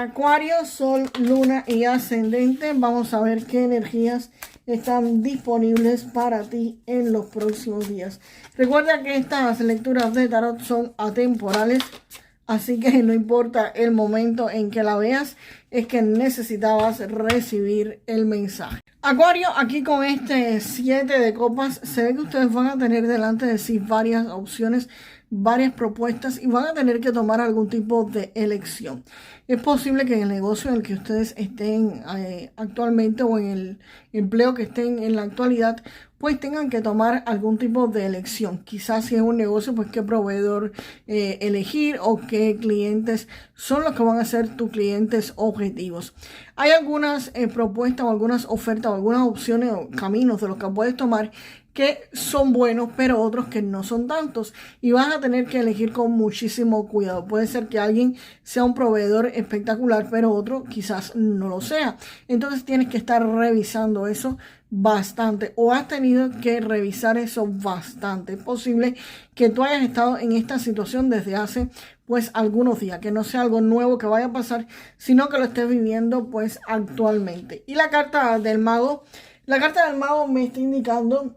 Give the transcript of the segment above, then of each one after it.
Acuario, Sol, Luna y Ascendente. Vamos a ver qué energías están disponibles para ti en los próximos días. Recuerda que estas lecturas de tarot son atemporales, así que no importa el momento en que la veas, es que necesitabas recibir el mensaje. Acuario, aquí con este 7 de copas, se ve que ustedes van a tener delante de sí varias opciones, varias propuestas y van a tener que tomar algún tipo de elección. Es posible que en el negocio en el que ustedes estén actualmente o en el empleo que estén en la actualidad, pues tengan que tomar algún tipo de elección. Quizás si es un negocio, pues qué proveedor elegir o qué clientes son los que van a ser tus clientes objetivos. Hay algunas propuestas o algunas ofertas o algunas opciones o caminos de los que puedes tomar que son buenos, pero otros que no son tantos. Y vas a tener que elegir con muchísimo cuidado. Puede ser que alguien sea un proveedor espectacular, pero otro quizás no lo sea. Entonces tienes que estar revisando eso bastante, o has tenido que revisar eso bastante. Es posible que tú hayas estado en esta situación desde hace pues algunos días, que no sea algo nuevo que vaya a pasar, sino que lo estés viviendo pues actualmente. Y la carta del mago me está indicando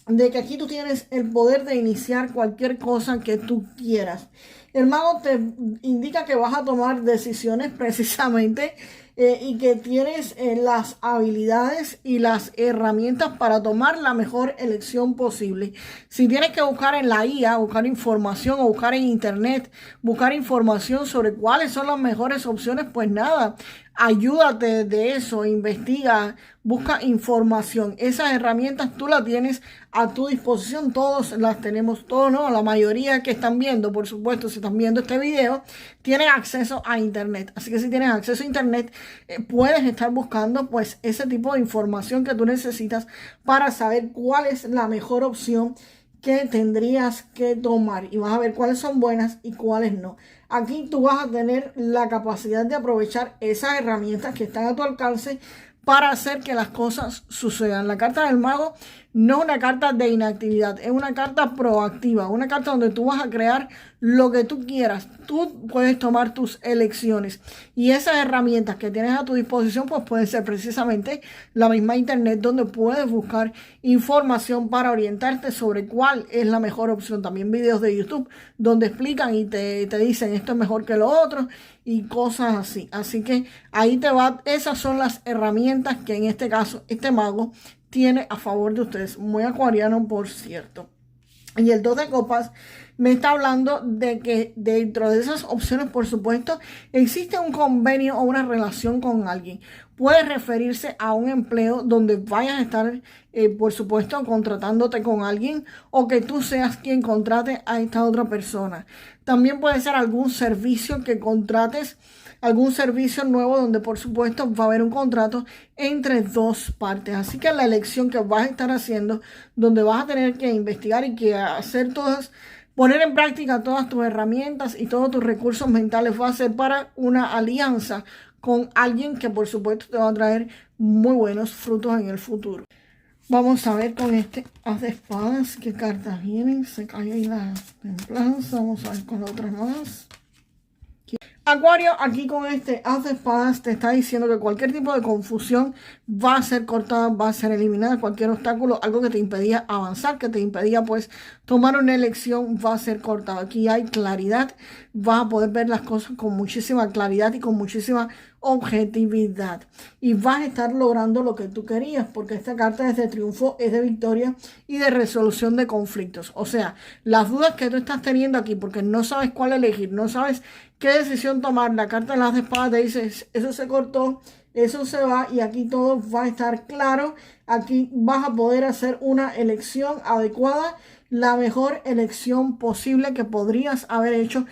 de que aquí tú tienes el poder de iniciar cualquier cosa que tú quieras. El mago te indica que vas a tomar decisiones precisamente y que tienes las habilidades y las herramientas para tomar la mejor elección posible. Si tienes que buscar en la IA, buscar información o buscar en internet, buscar información sobre cuáles son las mejores opciones, pues nada, ayúdate de eso, investiga, busca información. Esas herramientas tú las tienes a tu disposición, todos las tenemos, todos no, la mayoría que están viendo, por supuesto, si están viendo este video, tienen acceso a internet. Así que si tienes acceso a internet, puedes estar buscando pues ese tipo de información que tú necesitas para saber cuál es la mejor opción que tendrías que tomar, y vas a ver cuáles son buenas y cuáles no. Aquí tú vas a tener la capacidad de aprovechar esas herramientas que están a tu alcance para hacer que las cosas sucedan. La carta del mago no es una carta de inactividad, es una carta proactiva, una carta donde tú vas a crear lo que tú quieras. Tú puedes tomar tus elecciones y esas herramientas que tienes a tu disposición pues pueden ser precisamente la misma internet, donde puedes buscar información para orientarte sobre cuál es la mejor opción. También videos de YouTube donde explican y te dicen esto es mejor que lo otro y cosas así. Así que ahí te va, esas son las herramientas que en este caso este mago tiene a favor de ustedes. Muy acuariano, por cierto. Y el 2 de copas me está hablando de que dentro de esas opciones, por supuesto, existe un convenio o una relación con alguien. Puede referirse a un empleo donde vayas a estar, por supuesto, contratándote con alguien, o que tú seas quien contrate a esta otra persona. También puede ser algún servicio que contrates, algún servicio nuevo donde por supuesto va a haber un contrato entre dos partes. Así que la elección que vas a estar haciendo, donde vas a tener que investigar y que hacer poner en práctica todas tus herramientas y todos tus recursos mentales, va a ser para una alianza con alguien que por supuesto te va a traer muy buenos frutos en el futuro. Vamos a ver con este as de espadas qué cartas vienen. Se cae ahí la templanza. Vamos a ver con la otra más. Acuario, aquí con este as de espadas te está diciendo que cualquier tipo de confusión va a ser cortada, va a ser eliminada. Cualquier obstáculo, algo que te impedía avanzar, que te impedía pues tomar una elección, va a ser cortado. Aquí hay claridad, vas a poder ver las cosas con muchísima claridad y con muchísima objetividad. Y vas a estar logrando lo que tú querías, porque esta carta es de triunfo, es de victoria y de resolución de conflictos. O sea, las dudas que tú estás teniendo aquí, porque no sabes cuál elegir, no sabes qué decisión tomar, la carta de las espadas te dice, eso se cortó, eso se va y aquí todo va a estar claro. Aquí vas a poder hacer una elección adecuada, la mejor elección posible que podrías haber hecho.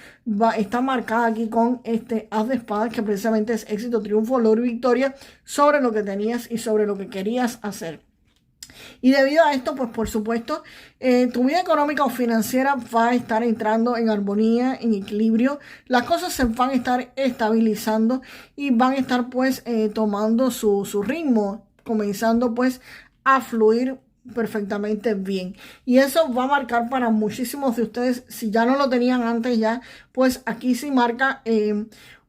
Está marcada aquí con este as de espadas, que precisamente es éxito, triunfo, logro y victoria sobre lo que tenías y sobre lo que querías hacer. Y debido a esto, pues por supuesto, tu vida económica o financiera va a estar entrando en armonía, en equilibrio. Las cosas se van a estar estabilizando y van a estar pues tomando su ritmo, comenzando pues a fluir perfectamente bien. Y eso va a marcar para muchísimos de ustedes, si ya no lo tenían antes ya, pues aquí sí marca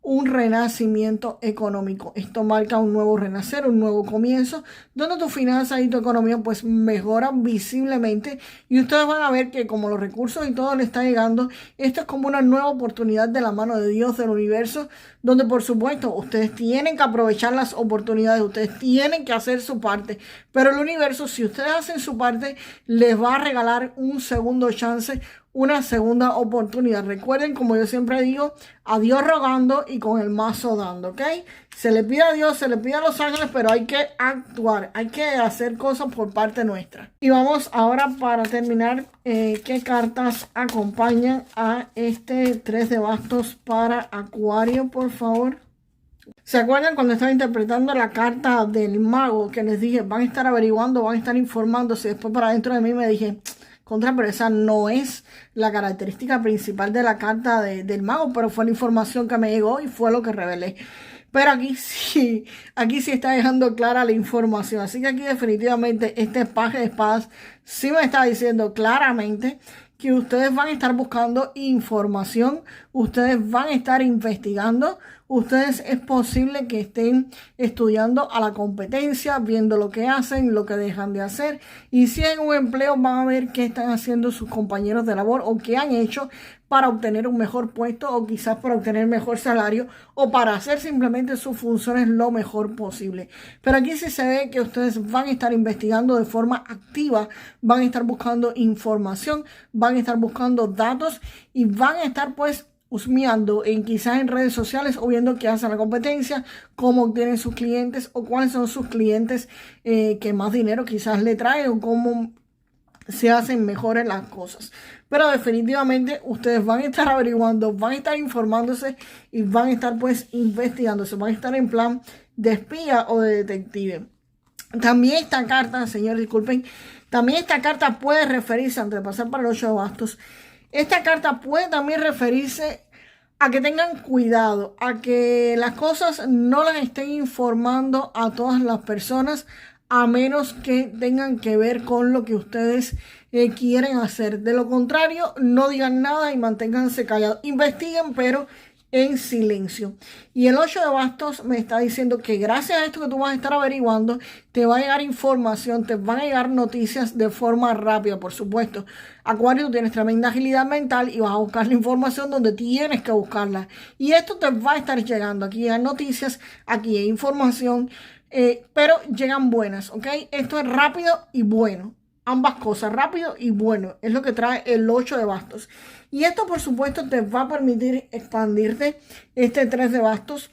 un renacimiento económico. Esto marca un nuevo renacer, un nuevo comienzo, donde tu finanzas y tu economía pues mejoran visiblemente y ustedes van a ver que como los recursos y todo le está llegando, esto es como una nueva oportunidad de la mano de Dios, del universo, donde por supuesto ustedes tienen que aprovechar las oportunidades, ustedes tienen que hacer su parte, pero el universo, si ustedes hacen su parte, les va a regalar un segundo chance, una segunda oportunidad. Recuerden, como yo siempre digo, a Dios rogando y con el mazo dando, ¿ok? Se le pide a Dios, se le pide a los ángeles, pero hay que actuar, hay que hacer cosas por parte nuestra. Y vamos ahora para terminar, ¿qué cartas acompañan a este 3 de bastos para Acuario, por favor? ¿Se acuerdan cuando estaba interpretando la carta del mago que les dije, van a estar averiguando, van a estar informándose? Después para dentro de mí me dije, pero esa no es la característica principal de la carta del mago, pero fue la información que me llegó y fue lo que revelé. Pero aquí sí está dejando clara la información. Así que aquí definitivamente este paje de espadas sí me está diciendo claramente que ustedes van a estar buscando información, ustedes van a estar investigando, ustedes es posible que estén estudiando a la competencia, viendo lo que hacen, lo que dejan de hacer. Y si en un empleo van a ver qué están haciendo sus compañeros de labor o qué han hecho para obtener un mejor puesto o quizás para obtener mejor salario o para hacer simplemente sus funciones lo mejor posible. Pero aquí sí se ve que ustedes van a estar investigando de forma activa, van a estar buscando información, van a estar buscando datos y van a estar pues husmeando quizás en redes sociales o viendo qué hace la competencia, cómo obtienen sus clientes o cuáles son sus clientes que más dinero quizás le traen o cómo se hacen mejores las cosas. Pero definitivamente ustedes van a estar averiguando, van a estar informándose y van a estar pues investigándose, van a estar en plan de espía o de detective. También esta carta, señores, disculpen, también esta carta puede referirse, antes de pasar para el 8 de bastos, esta carta puede también referirse a que tengan cuidado, a que las cosas no las estén informando a todas las personas, a menos que tengan que ver con lo que ustedes quieren hacer. De lo contrario, no digan nada y manténganse callados. Investiguen, pero en silencio. Y el 8 de bastos me está diciendo que gracias a esto que tú vas a estar averiguando, te va a llegar información, te van a llegar noticias de forma rápida, por supuesto. Acuario, tú tienes tremenda agilidad mental y vas a buscar la información donde tienes que buscarla. Y esto te va a estar llegando. Aquí hay noticias, aquí hay información, pero llegan buenas, ¿ok? Esto es rápido y bueno. Ambas cosas, rápido y bueno, es lo que trae el 8 de bastos. Y esto, por supuesto, te va a permitir expandirte. Este 3 de bastos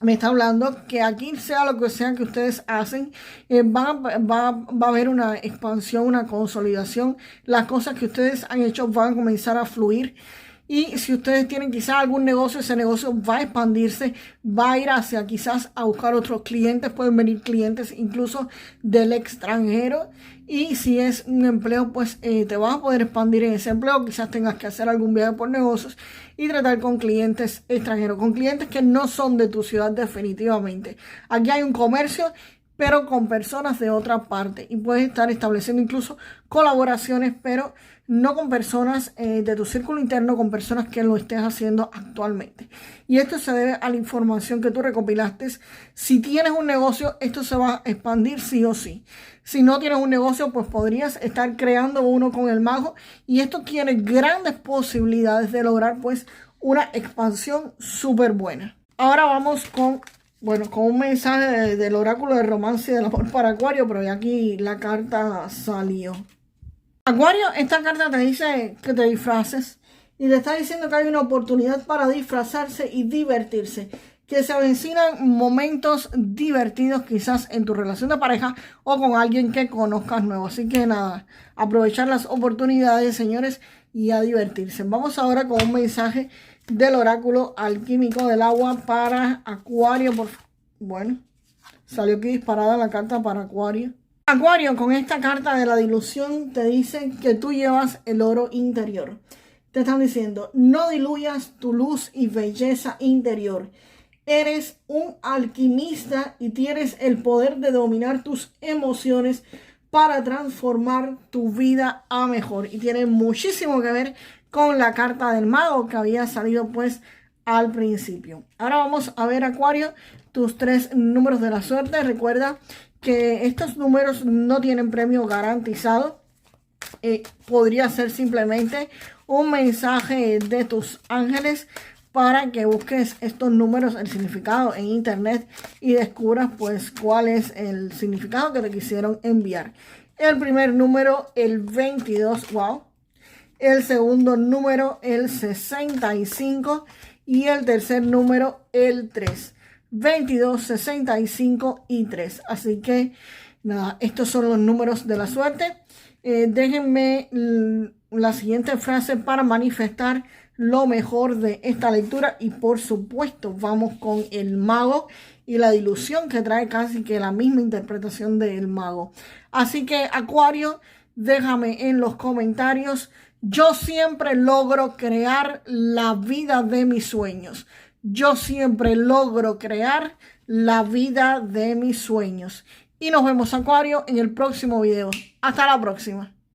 me está hablando que aquí sea lo que sea que ustedes hacen, va a haber una expansión, una consolidación. Las cosas que ustedes han hecho van a comenzar a fluir. Y si ustedes tienen quizás algún negocio, ese negocio va a expandirse, va a ir hacia quizás a buscar otros clientes, pueden venir clientes incluso del extranjero. Y si es un empleo, pues te vas a poder expandir en ese empleo. Quizás tengas que hacer algún viaje por negocios y tratar con clientes extranjeros, con clientes que no son de tu ciudad definitivamente. Aquí hay un comercio, pero con personas de otra parte. Y puedes estar estableciendo incluso colaboraciones, pero no con personas de tu círculo interno, con personas que lo estés haciendo actualmente. Y esto se debe a la información que tú recopilaste. Si tienes un negocio, esto se va a expandir sí o sí. Si no tienes un negocio, pues podrías estar creando uno con el mago. Y esto tiene grandes posibilidades de lograr pues una expansión súper buena. Ahora vamos con un mensaje del oráculo de romance y del amor para Acuario, pero ya aquí la carta salió. Acuario, esta carta te dice que te disfraces y te está diciendo que hay una oportunidad para disfrazarse y divertirse, que se avecinan momentos divertidos quizás en tu relación de pareja o con alguien que conozcas nuevo. Así que nada, aprovechar las oportunidades, señores, y a divertirse. Vamos ahora con un mensaje del oráculo alquímico del agua para Acuario. Bueno, salió aquí disparada la carta para Acuario. Acuario, con esta carta de la dilución te dicen que tú llevas el oro interior. Te están diciendo, no diluyas tu luz y belleza interior. Eres un alquimista y tienes el poder de dominar tus emociones para transformar tu vida a mejor. Y tiene muchísimo que ver con la carta del mago que había salido pues al principio. Ahora vamos a ver, Acuario, tus 3 números de la suerte. Recuerda que estos números no tienen premio garantizado. Podría ser simplemente un mensaje de tus ángeles para que busques estos números, el significado en internet y descubras pues cuál es el significado que te quisieron enviar. El primer número, el 22, wow. El segundo número, el 65. Y el tercer número, el 3. 22, 65 y 3. Así que, nada, estos son los números de la suerte. Déjenme la siguiente frase para manifestar lo mejor de esta lectura. Y por supuesto, vamos con el mago y la ilusión que trae casi que la misma interpretación del mago. Así que, Acuario, déjame en los comentarios. Yo siempre logro crear la vida de mis sueños. Yo siempre logro crear la vida de mis sueños. Y nos vemos, Acuario, en el próximo video. Hasta la próxima.